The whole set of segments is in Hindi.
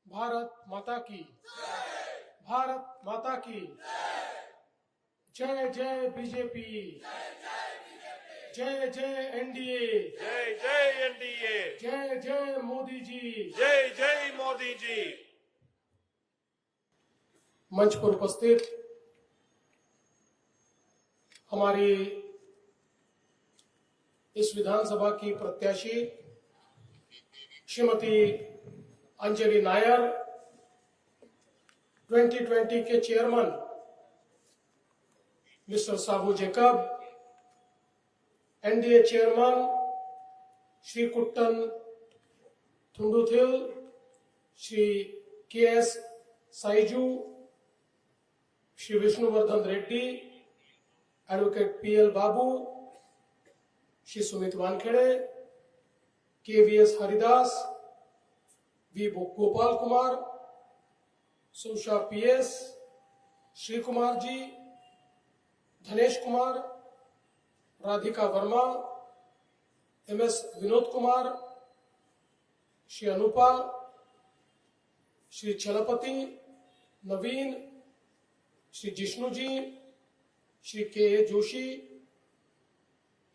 भारत माता की, भारत माता की जय जय बीजेपी, जय जय एनडीए, जय जय एनडीए, जय जय मोदी जी, जय जय मोदी जी। मंच पर उपस्थित हमारी इस विधानसभा की प्रत्याशी श्रीमती अंजलि नायर, 2020 के chairman mister Sabu Jacob, NDA chairman Shri Kuttan Thunduthil, Shri K S. Saiju, Shri Vishnuvardhan Reddy, advocate P L. Babu, Shri Sumit Wankhede, K V S. Haridas, V. Gopal Kumar, Susha P S., Shri Kumar ji, Dhanesh Kumar, Radhika Varma, M S. Vinod Kumar, Shri Anupa, Shri Chalapathi, Naveen, Shri Jishnu ji, Shri K. Joshi,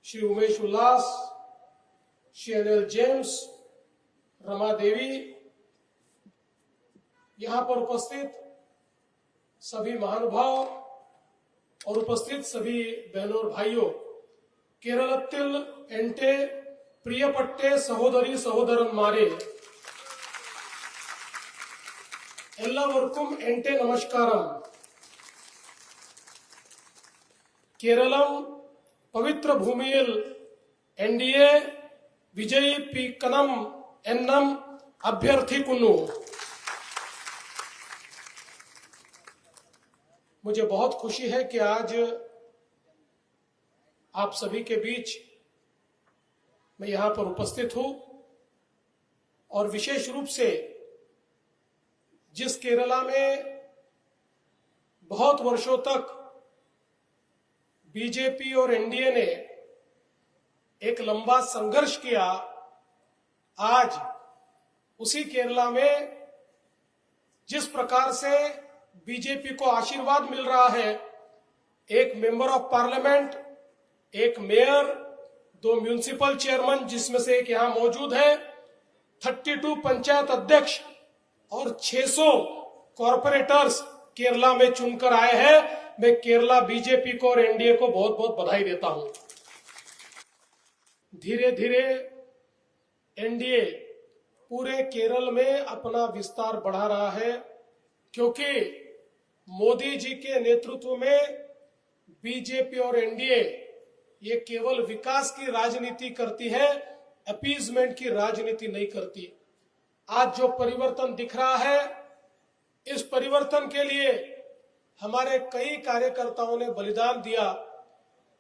Shri Umesh Ullas, Shri Anil James, Rama Devi, यहां पर उपस्थित सभी महानुभाव और उपस्थित सभी बहनों और भाइयों, केरलत्तिल एंटे प्रियपट्टे सहोदरी सहोदरन मारे एल्लावर्कुम एंटे नमस्कारम। केरलम पवित्र भूमियल एनडीए विजयी पीकनम एन्नम अभ्यर्थी कुन्नु। मुझे बहुत खुशी है कि आज आप सभी के बीच मैं यहां पर उपस्थित हूं और विशेष रूप से जिस केरला में बहुत वर्षों तक बीजेपी और एनडीए ने एक लंबा संघर्ष किया, आज उसी केरला में जिस प्रकार से बीजेपी को आशीर्वाद मिल रहा है, एक मेंबर ऑफ पार्लियामेंट, एक मेयर, 2 म्युनिसिपल चेयरमैन जिसमें से एक यहां मौजूद है, 32 पंचायत अध्यक्ष और 600 कॉर्पोरेटर्स केरला में चुनकर आए हैं। मैं केरला बीजेपी को और एनडीए को बहुत बहुत बधाई देता हूं। धीरे धीरे एनडीए पूरे केरल में अपना विस्तार बढ़ा रहा है, क्योंकि मोदी जी के नेतृत्व में बीजेपी और एनडीए ये केवल विकास की राजनीति करती है, अपीजमेंट की राजनीति नहीं करती। आज जो परिवर्तन दिख रहा है, इस परिवर्तन के लिए हमारे कई कार्यकर्ताओं ने बलिदान दिया।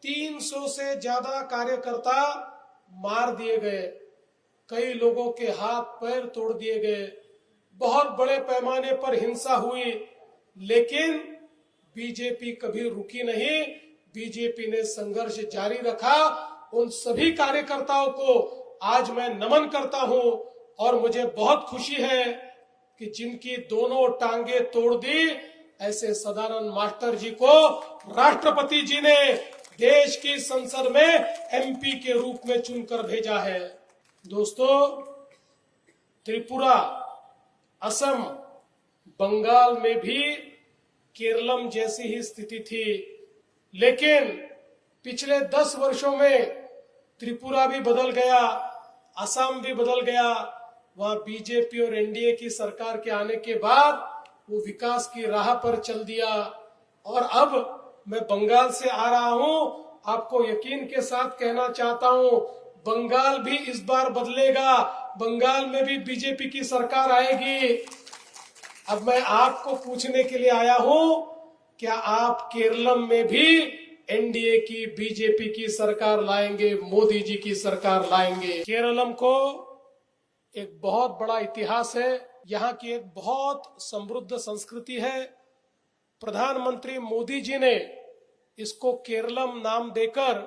300 से ज्यादा कार्यकर्ता मार दिए गए, कई लोगों के हाथ पैर तोड़ दिए गए, बहुत बड़े पैमाने पर हिंसा हुई, लेकिन बीजेपी कभी रुकी नहीं। बीजेपी ने संघर्ष जारी रखा। उन सभी कार्यकर्ताओं को आज मैं नमन करता हूं और मुझे बहुत खुशी है कि जिनकी दोनों टांगे तोड़ दी, ऐसे सदानंद मास्टर जी को राष्ट्रपति जी ने देश की संसद में एमपी के रूप में चुनकर भेजा है। दोस्तों, त्रिपुरा, असम, बंगाल में भी केरलम जैसी ही स्थिति थी, लेकिन पिछले 10 वर्षों में त्रिपुरा भी बदल गया, असम भी बदल गया। वहां बीजेपी और एनडीए की सरकार के आने के बाद वो विकास की राह पर चल दिया। और अब मैं बंगाल से आ रहा हूं, आपको यकीन के साथ कहना चाहता हूं, बंगाल भी इस बार बदलेगा, बंगाल में भी बीजेपी की सरकार आएगी। अब मैं आपको पूछने के लिए आया हूं, क्या आप केरलम में भी एनडीए की, बीजेपी की सरकार लाएंगे, मोदी जी की सरकार लाएंगे? केरलम को एक बहुत बड़ा इतिहास है, यहाँ की एक बहुत समृद्ध संस्कृति है। प्रधानमंत्री मोदी जी ने इसको केरलम नाम देकर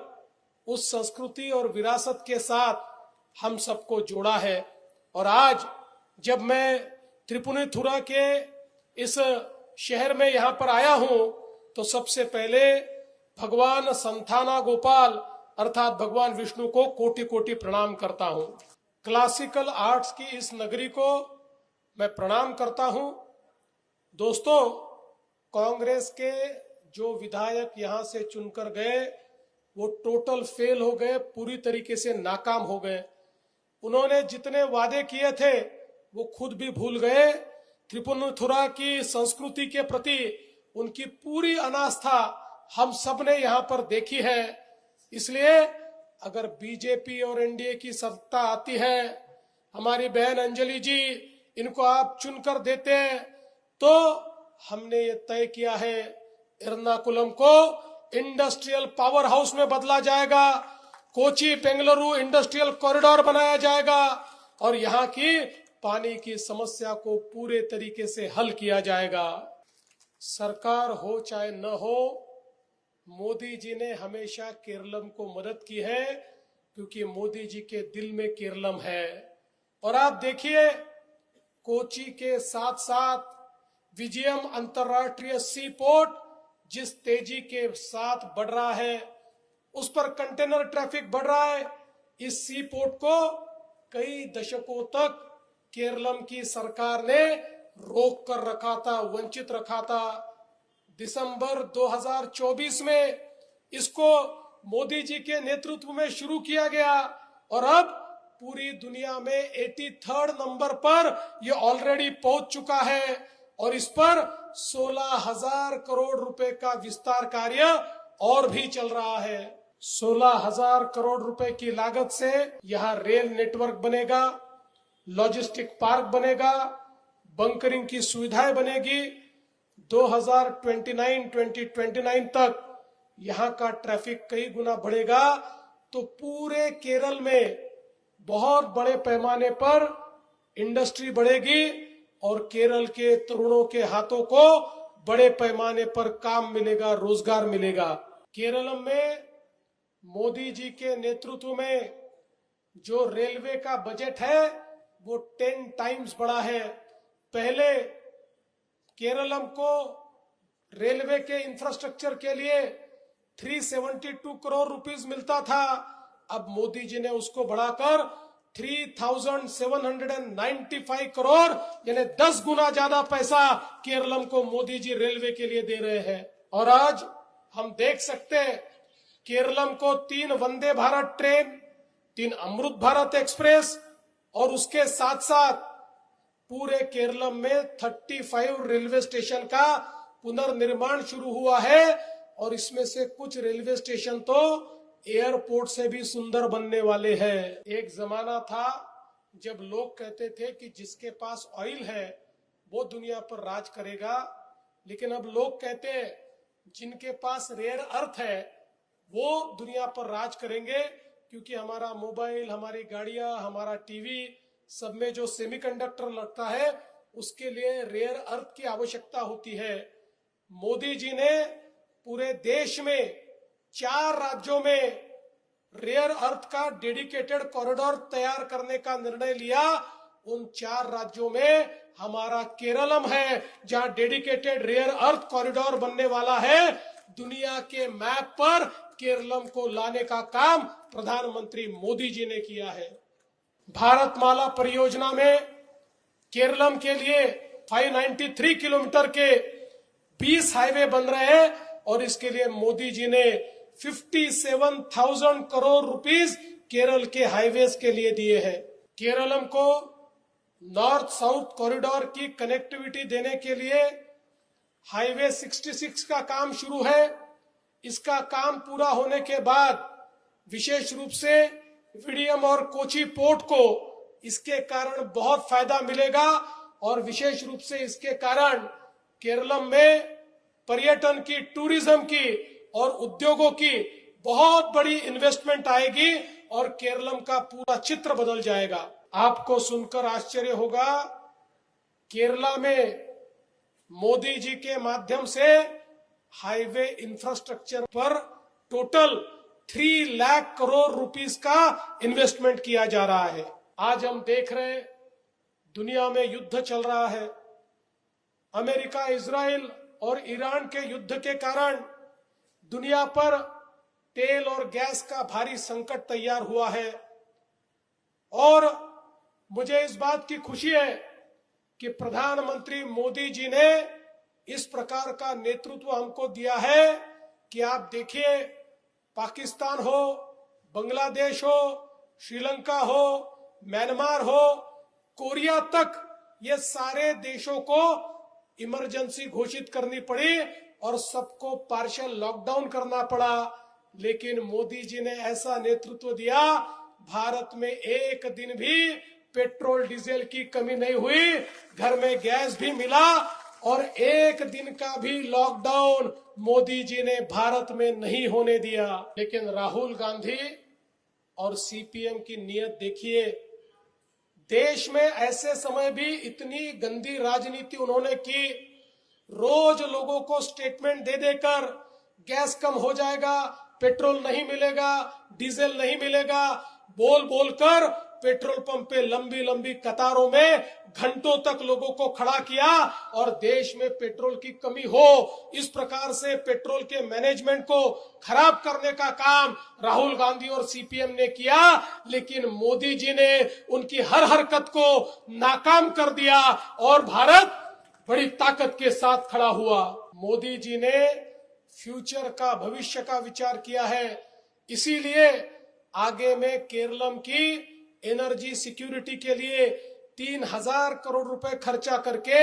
उस संस्कृति और विरासत के साथ हम सबको जोड़ा है। और आज जब मैं त्रिपुनिथुरा के इस शहर में यहां पर आया हूं तो सबसे पहले भगवान संथाना गोपाल अर्थात भगवान विष्णु को कोटि कोटि प्रणाम करता हूं। क्लासिकल आर्ट्स की इस नगरी को मैं प्रणाम करता हूं। दोस्तों, कांग्रेस के जो विधायक यहां से चुनकर गए वो टोटल फेल हो गए, पूरी तरीके से नाकाम हो गए। उन्होंने जितने वादे किए थे वो खुद भी भूल गए। त्रिपुनिथुरा की संस्कृति के प्रति उनकी पूरी अनास्था हम सब ने यहाँ पर देखी है। इसलिए अगर बीजेपी और एनडीए की सत्ता आती है, हमारी बहन अंजलि जी इनको आप चुनकर देते हैं, तो हमने ये तय किया है एर्नाकुलम को इंडस्ट्रियल पावर हाउस में बदला जाएगा, कोची बेंगलुरु इंडस्ट्रियल कॉरिडोर बनाया जाएगा और यहाँ की पानी की समस्या को पूरे तरीके से हल किया जाएगा। सरकार हो चाहे न हो, मोदी जी ने हमेशा केरलम को मदद की है क्योंकि मोदी जी के दिल में केरलम है। और आप देखिए, कोची के साथ साथ विजयम अंतर्राष्ट्रीय सी पोर्ट जिस तेजी के साथ बढ़ रहा है, उस पर कंटेनर ट्रैफिक बढ़ रहा है। इस सी पोर्ट को कई दशकों तक केरलम की सरकार ने रोक कर रखा था, वंचित रखा था। दिसंबर 2024 में इसको मोदी जी के नेतृत्व में शुरू किया गया और अब पूरी दुनिया में 83rd नंबर पर यह ऑलरेडी पहुंच चुका है और इस पर 16,000 करोड़ रुपए का विस्तार कार्य और भी चल रहा है। 16,000 करोड़ रुपए की लागत से यहाँ रेल नेटवर्क बनेगा, लॉजिस्टिक पार्क बनेगा, बंकरिंग की सुविधाएं बनेगी। 2029 तक यहाँ का ट्रैफिक कई गुना बढ़ेगा तो पूरे केरल में बहुत बड़े पैमाने पर इंडस्ट्री बढ़ेगी और केरल के तरुणों के हाथों को बड़े पैमाने पर काम मिलेगा, रोजगार मिलेगा। केरल में मोदी जी के नेतृत्व में जो रेलवे का बजट है वो 10 टाइम्स बढ़ा है। पहले केरलम को रेलवे के इंफ्रास्ट्रक्चर के लिए 372 करोड़ रुपीस मिलता था, अब मोदी जी ने उसको बढ़ाकर 3,795 करोड़ यानी 10 गुना ज्यादा पैसा केरलम को मोदी जी रेलवे के लिए दे रहे हैं। और आज हम देख सकते हैं केरलम को 3 वंदे भारत ट्रेन, 3 अमृत भारत एक्सप्रेस और उसके साथ साथ पूरे केरलम में 35 रेलवे स्टेशन का पुनर्निर्माण शुरू हुआ है और इसमें से कुछ रेलवे स्टेशन तो एयरपोर्ट से भी सुंदर बनने वाले हैं। एक जमाना था जब लोग कहते थे कि जिसके पास ऑयल है वो दुनिया पर राज करेगा, लेकिन अब लोग कहते हैं जिनके पास रेयर अर्थ है वो दुनिया पर राज करेंगे, क्योंकि हमारा मोबाइल, हमारी गाड़ियां, हमारा टीवी सब में जो सेमीकंडक्टर लगता है उसके लिए रेयर अर्थ की आवश्यकता होती है। मोदी जी ने पूरे देश में 4 राज्यों में रेयर अर्थ का डेडिकेटेड कॉरिडोर तैयार करने का निर्णय लिया। उन 4 राज्यों में हमारा केरलम है जहां डेडिकेटेड रेयर अर्थ कॉरिडोर बनने वाला है। दुनिया के मैप पर केरलम को लाने का काम प्रधानमंत्री मोदी जी ने किया है। भारतमाला परियोजना में केरलम के लिए 593 किलोमीटर के 20 हाईवे बन रहे हैं और इसके लिए मोदी जी ने 57,000 करोड़ रुपीस केरल के हाईवेज के लिए दिए हैं। केरलम को नॉर्थ साउथ कॉरिडोर की कनेक्टिविटी देने के लिए हाईवे 66 का काम शुरू है। इसका काम पूरा होने के बाद विशेष रूप से विडियम और कोची पोर्ट को इसके कारण बहुत फायदा मिलेगा और विशेष रूप से इसके कारण केरलम में पर्यटन की, टूरिज्म की और उद्योगों की बहुत बड़ी इन्वेस्टमेंट आएगी और केरलम का पूरा चित्र बदल जाएगा। आपको सुनकर आश्चर्य होगा, केरला में मोदी जी के माध्यम से हाईवे इंफ्रास्ट्रक्चर पर टोटल 3 लाख करोड़ रुपीस का इन्वेस्टमेंट किया जा रहा है। आज हम देख रहे हैं दुनिया में युद्ध चल रहा है। अमेरिका, इजराइल और ईरान के युद्ध के कारण दुनिया पर तेल और गैस का भारी संकट तैयार हुआ है। और मुझे इस बात की खुशी है कि प्रधानमंत्री मोदी जी ने इस प्रकार का नेतृत्व हमको दिया है कि आप देखिए, पाकिस्तान हो, बांग्लादेश हो, श्रीलंका हो, म्यांमार हो, कोरिया तक, ये सारे देशों को इमरजेंसी घोषित करनी पड़ी और सबको पार्शियल लॉकडाउन करना पड़ा। लेकिन मोदी जी ने ऐसा नेतृत्व दिया, भारत में एक दिन भी पेट्रोल डीजल की कमी नहीं हुई, घर में गैस भी मिला और एक दिन का भी लॉकडाउन मोदी जी ने भारत में नहीं होने दिया। लेकिन राहुल गांधी और सीपीएम की नीयत देखिए, देश में ऐसे समय भी इतनी गंदी राजनीति उन्होंने की, रोज लोगों को स्टेटमेंट दे देकर गैस कम हो जाएगा, पेट्रोल नहीं मिलेगा, डीजल नहीं मिलेगा, बोल बोलकर पेट्रोल पंप पे लंबी लंबी कतारों में घंटों तक लोगों को खड़ा किया और देश में पेट्रोल की कमी हो, इस प्रकार से पेट्रोल के मैनेजमेंट को खराब करने का काम राहुल गांधी और सीपीएम ने किया। लेकिन मोदी जी ने उनकी हर हरकत को नाकाम कर दिया और भारत बड़ी ताकत के साथ खड़ा हुआ। मोदी जी ने फ्यूचर का, भविष्य का विचार किया है, इसीलिए आगे में केरलम की एनर्जी सिक्योरिटी के लिए 3000 करोड़ रुपए खर्चा करके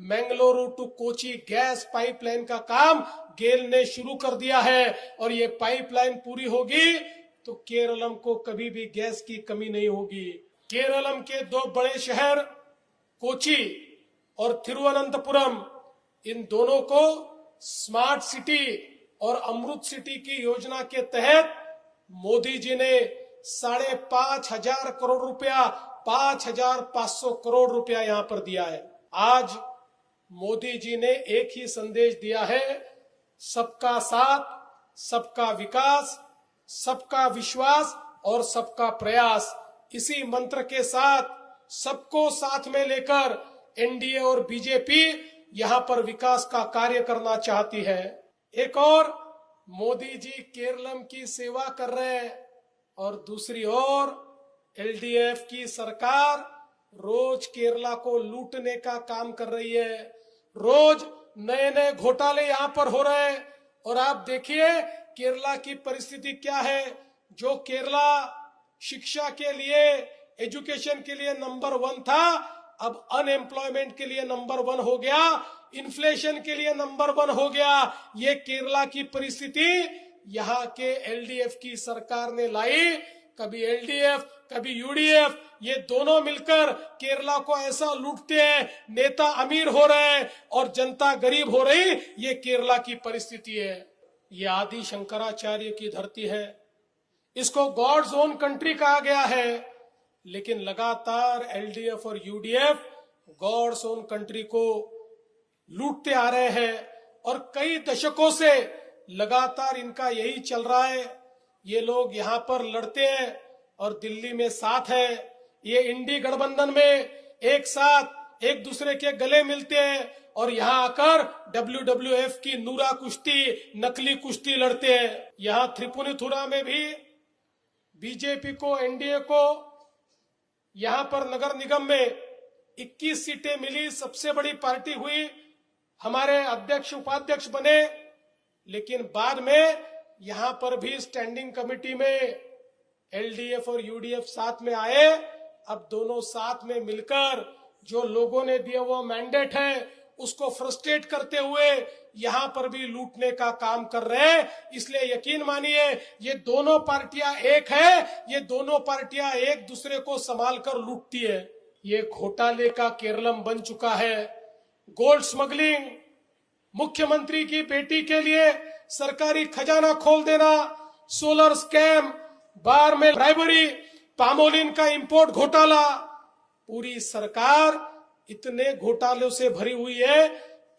Mangaluru to Kochi gas pipeline का काम गेल ने शुरू कर दिया है। और ये पाइपलाइन पूरी होगी तो केरलम को कभी भी गैस की कमी नहीं होगी। केरलम के दो बड़े शहर कोची और तिरुवनंतपुरम, इन दोनों को स्मार्ट सिटी और अमृत सिटी की योजना के तहत मोदी जी ने 5,500 करोड़ रुपया, 5,500 करोड़ रुपया यहां पर दिया है। आज मोदी जी ने एक ही संदेश दिया है, सबका साथ, सबका विकास, सबका विश्वास और सबका प्रयास। इसी मंत्र के साथ सबको साथ में लेकर एनडीए और बीजेपी यहां पर विकास का कार्य करना चाहती है। एक और मोदी जी केरलम की सेवा कर रहे हैं और दूसरी ओर एलडीएफ की सरकार रोज केरला को लूटने का काम कर रही है। रोज नए नए घोटाले यहां पर हो रहे हैं और आप देखिए केरला की परिस्थिति क्या है। जो केरला शिक्षा के लिए, एजुकेशन के लिए नंबर 1 था, अब अनएम्प्लॉयमेंट के लिए नंबर 1 हो गया, इन्फ्लेशन के लिए नंबर 1 हो गया। ये केरला की परिस्थिति यहाँ के एलडीएफ की सरकार ने लाई। कभी एलडीएफ, कभी यूडीएफ, ये दोनों मिलकर केरला को ऐसा लूटते हैं, नेता अमीर हो रहे हैं और जनता गरीब हो रही। ये केरला की परिस्थिति है। ये आदि शंकराचार्य की धरती है, इसको गॉड्स ओन कंट्री कहा गया है। लेकिन लगातार एलडीएफ और यूडीएफ गॉड्स ओन कंट्री को लूटते आ रहे हैं और कई दशकों से लगातार इनका यही चल रहा है। ये लोग यहाँ पर लड़ते हैं और दिल्ली में साथ है। ये इंडी गठबंधन में एक साथ एक दूसरे के गले मिलते हैं और यहाँ आकर WWF की नूरा कुश्ती, नकली कुश्ती लड़ते हैं। यहाँ त्रिपुनिथुरा में भी बीजेपी को, एनडीए को यहाँ पर नगर निगम में 21 सीटें मिली, सबसे बड़ी पार्टी हुई, हमारे अध्यक्ष उपाध्यक्ष बने। लेकिन बाद में यहां पर भी स्टैंडिंग कमेटी में एलडीएफ और यूडीएफ साथ में आए। अब दोनों साथ में मिलकर जो लोगों ने दिया वो मैंडेट है उसको फ्रस्ट्रेट करते हुए यहां पर भी लूटने का काम कर रहे हैं। इसलिए यकीन मानिए ये दोनों पार्टियां एक है, ये दोनों पार्टियां एक दूसरे को संभाल कर लूटती है। ये घोटाले का केरलम बन चुका है। गोल्ड स्मगलिंग, मुख्यमंत्री की बेटी के लिए सरकारी खजाना खोल देना, सोलर स्कैम, बार में ब्राइबरी, पामोलिन का इंपोर्ट घोटाला, पूरी सरकार इतने घोटालों से भरी हुई है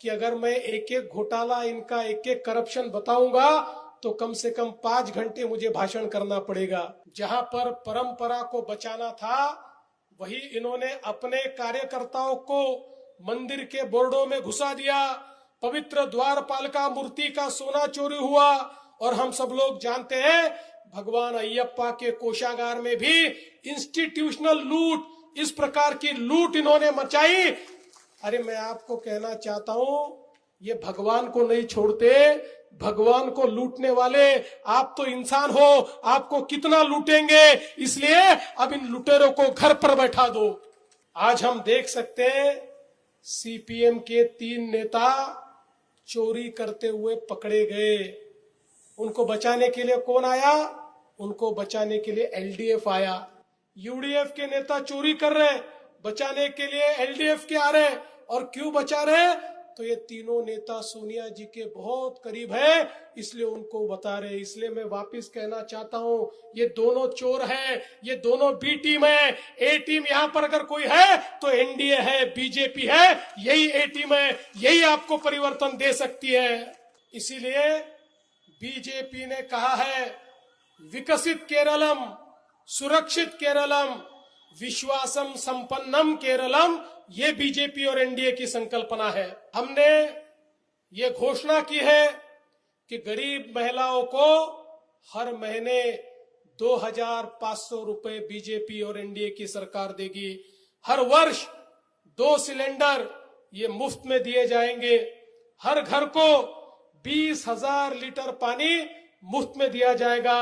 कि अगर मैं एक एक घोटाला, इनका एक एक करप्शन बताऊंगा तो कम से कम 5 घंटे मुझे भाषण करना पड़ेगा। जहां पर परंपरा को बचाना था, वही इन्होंने अपने कार्यकर्ताओं को मंदिर के बोर्डों में घुसा दिया। पवित्र द्वारपालिका मूर्ति का सोना चोरी हुआ और हम सब लोग जानते हैं भगवान अय्यप्पा के कोषागार में भी इंस्टीट्यूशनल लूट, इस प्रकार की लूट इन्होंने मचाई। अरे मैं आपको कहना चाहता हूं, ये भगवान को नहीं छोड़ते, भगवान को लूटने वाले आप तो इंसान हो, आपको कितना लूटेंगे, इसलिए अब इन लुटेरों को घर पर बैठा दो। आज हम देख सकते हैं सीपीएम के 3 नेता चोरी करते हुए पकड़े गए। उनको बचाने के लिए कौन आया? उनको बचाने के लिए एलडीएफ आया। यूडीएफ के नेता चोरी कर रहे हैं, बचाने के लिए एलडीएफ के आ रहे हैं। और क्यों बचा रहे हैं? तो ये तीनों नेता सोनिया जी के बहुत करीब है, इसलिए उनको बता रहे। इसलिए मैं वापस कहना चाहता हूं, ये दोनों चोर हैं, ये दोनों बी टीम है। ए टीम यहां पर अगर कोई है तो एनडीए है, बीजेपी है, यही ए टीम है, यही आपको परिवर्तन दे सकती है। इसीलिए बीजेपी ने कहा है विकसित केरलम, सुरक्षित केरलम, विश्वासम संपन्नम केरलम, ये बीजेपी और एनडीए की संकल्पना है। हमने ये घोषणा की है कि गरीब महिलाओं को हर महीने 2,500 रुपए बीजेपी और एनडीए की सरकार देगी। हर वर्ष 2 सिलेंडर ये मुफ्त में दिए जाएंगे। हर घर को 20,000 लीटर पानी मुफ्त में दिया जाएगा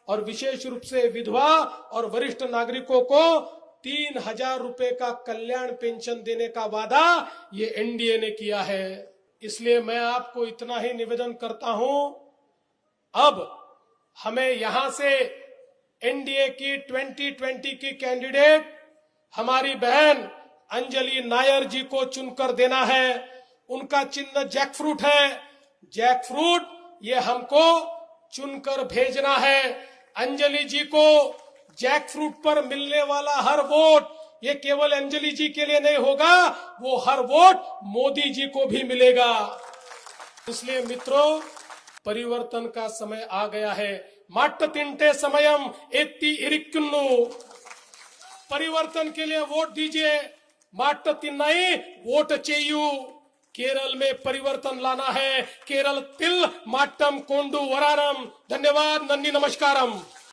और विशेष रूप से विधवा और वरिष्ठ नागरिकों को 3,000 रुपए का कल्याण पेंशन देने का वादा ये एनडीए ने किया है। इसलिए मैं आपको इतना ही निवेदन करता हूं, अब हमें यहां से एनडीए की 2020 की कैंडिडेट हमारी बहन अंजलि नायर जी को चुनकर देना है। उनका चिन्ह जैक फ्रूट है। जैक फ्रूट ये हमको चुनकर भेजना है। अंजलि जी को जैक फ्रूट पर मिलने वाला हर वोट ये केवल अंजलि जी के लिए नहीं होगा, वो हर वोट मोदी जी को भी मिलेगा। इसलिए मित्रों, परिवर्तन का समय आ गया है। माट्ट तिंटे समयम एत्ती इरिक्कुन्नु, परिवर्तन के लिए वोट दीजिए। माट्ट तिन्नाई वोट चेयू। केरल में परिवर्तन लाना है। केरल तिल माट्टम कोंडू वरानम। धन्यवाद, नन्दी नमस्कारम।